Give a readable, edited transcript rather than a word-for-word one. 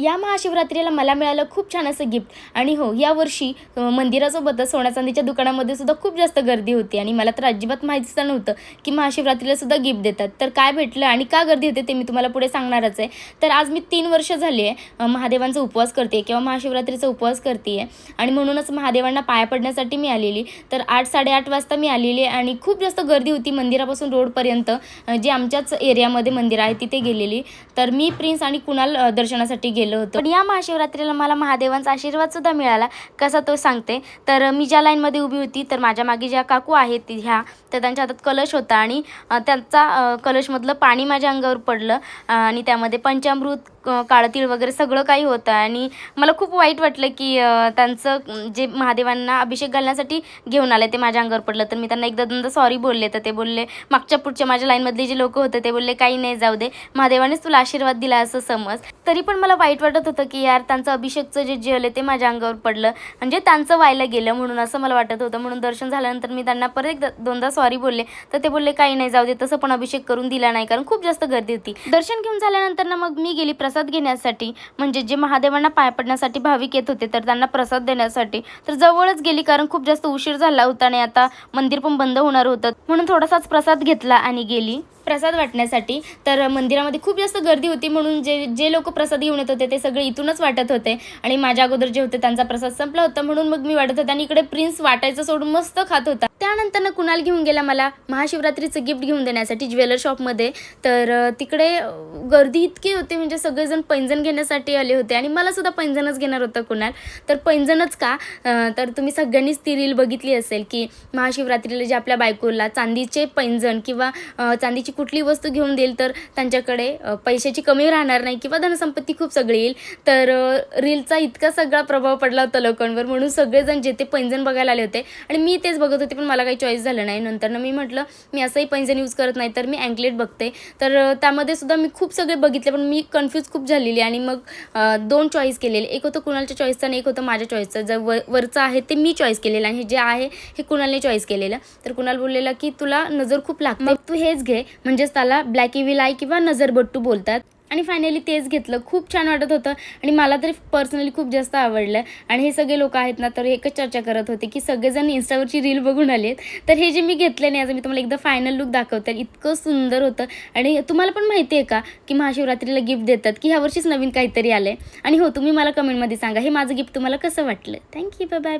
या महाशिवरात्रीला मला मिळालं खूप छान असं गिफ्ट. आणि हो, यावर्षी मंदिरासोबतच सोन्या चांदीच्या दुकानामध्ये सुद्धा खूप जास्त गर्दी होती आणि मला तर अजिबात माहितीच नव्हतं की महाशिवरात्रीला सुद्धा गिफ्ट देतात. तर काय भेटलं आणि का गर्दी होते ते मी तुम्हाला पुढे सांगणारच आहे. तर आज मी 3 वर्ष झाली आहे महादेवांचा उपवास करते किंवा महाशिवरात्रीचा उपवास करते आहे आणि म्हणूनच महादेवांना पाया पडण्यासाठी मी आलेली. तर 8-8:30 वाजता मी आलेली आणि खूप जास्त गर्दी होती मंदिरापासून रोडपर्यंत. जे आमच्याच एरियामध्ये मंदिर आहे तिथे गेलेली. तर मी, प्रिन्स आणि कुणाल दर्शनासाठी गेलो होतो. पण या महाशिवरात्रीला मला महादेवांचा आशीर्वाद सुद्धा मिळाला. कसा तो सांगते. तर मी ज्या लाईनमध्ये उभी होती तर माझ्या मागे ज्या काकू आहेत ह्या, तर त्यांच्या हातात कलश होता आणि त्यांचा कलशमधलं पाणी माझ्या अंगावर पडलं आणि त्यामध्ये पंचामृत, काळं तीळ वगैरे सगळं काही होतं आणि मला खूप वाईट वाटलं की त्यांचं जे महादेवांना अभिषेक घालण्यासाठी घेऊन आले ते माझ्या अंगावर पडलं. तर मी त्यांना एकदा दोनदा सॉरी बोलले. तर ते बोलले, मागच्या पुढच्या माझ्या लाईनमधले जे लोक होते ते बोलले काही नाही, जाऊ दे, महादेवानेच तुला आशीर्वाद दिला असं समज. तरी पण मला वाईट वाटत होतं की यार त्यांचं अभिषेकचं जे जल आहे ते माझ्या अंगावर पडलं, म्हणजे त्यांचं व्हायला गेलं म्हणून असं मला वाटत होतं. म्हणून दर्शन झाल्यानंतर मी त्यांना परत एकदा दोनदा सॉरी बोलले. तर ते बोलले काही नाही, जाऊ दे, तसं पण अभिषेक करून दिला नाही कारण खूप जास्त गर्दी होती. दर्शन घेऊन झाल्यानंतर ना मग मी गेली प्रसाद घेण्यासाठी, म्हणजे जे महादेवांना पाय पडण्यासाठी भाविक येत होते तर त्यांना प्रसाद देण्यासाठी. तर जवळच गेली कारण खूप जास्त उशीर झाला होता आणि आता मंदिर पण बंद होणार होतं म्हणून थोडासाच प्रसाद घेतला आणि गेली प्रसाद वाटण्यासाठी. तर मंदिरामध्ये खूप जास्त गर्दी होती म्हणून जे लोक प्रसाद घेऊन येत होते ते सगळे इथूनच वाटत होते आणि माझ्या अगोदर जे होते त्यांचा प्रसाद संपला होता म्हणून मग मी वाटत होते आणि इकडे प्रिन्स वाटायचं सोडून मस्त खात होता. त्यानंतर कुणाल घेऊन गेला मला महाशिवरात्रीचं गिफ्ट घेऊन देण्यासाठी ज्वेलर शॉपमध्ये. तर तिकडे गर्दी इतकी होती, म्हणजे सगळेजण पैंजण घेण्यासाठी आले होते आणि मला सुद्धा पैंजणच घेणार होतं कुणाल. तर पैंजणच का, तर तुम्ही सगळ्यांनीच ती रील बघितली असेल की महाशिवरात्रीला जे आपल्या बायकोला चांदीचे पैंजण किंवा चांदीची कुठली वस्तू घेऊन देईल तर त्यांच्याकडे पैशाची कमी राहणार नाही किंवा धनसंपत्ती खूप सगळी येईल. तर रीलचा इतका सगळा प्रभाव पडला होता लोकांवर म्हणून सगळेजण जे ते पैंजण बघायला आले होते आणि मी तेच बघत होते पण मला काही चॉईस झालं नाही. नंतर मी म्हटलं मी असंही पैंजण यूज करत नाही तर मी अँकलेट बघते. तर त्यामध्ये सुद्धा मी खूप सगळे बघितले पण मी कन्फ्यूज खूप झालेली आणि मग 2 चॉईस केलेले. एक होतं कुणालच्या चॉईसचं आणि एक होतं माझ्या चॉईसचं. जर वरचं आहे ते मी चॉईस केलेलं आणि जे आहे हे कुणालने चॉईस केलेलं. तर कुणाल बोललेला की तुला नजर खूप लागते, मग तू हेच घे, म्हणजेच त्याला ब्लॅक इव्हिल आय किंवा नजरबट्टू बोलतात. आणि फायनली तेच घेतलं. खूप छान वाटत होतं आणि मला तरी पर्सनली खूप जास्त आवडलं. आणि हे सगळे लोक आहेत ना तर एकच चर्चा करत होते की सगळेजण इंस्टावरची रील बघून आलेत. तर हे जे मी घेतले नाही आज मी तुम्हाला एकदा फायनल लुक दाखवते. इतकं सुंदर होतं. आणि तुम्हाला पण माहिती आहे का की महाशिवरात्रीला गिफ्ट देतात की ह्या वर्षीच नवीन काहीतरी आलं आहे. आणि हो, तुम्ही मला कमेंटमध्ये सांगा हे माझं गिफ्ट तुम्हाला कसं वाटलं. Thank you, bye bye.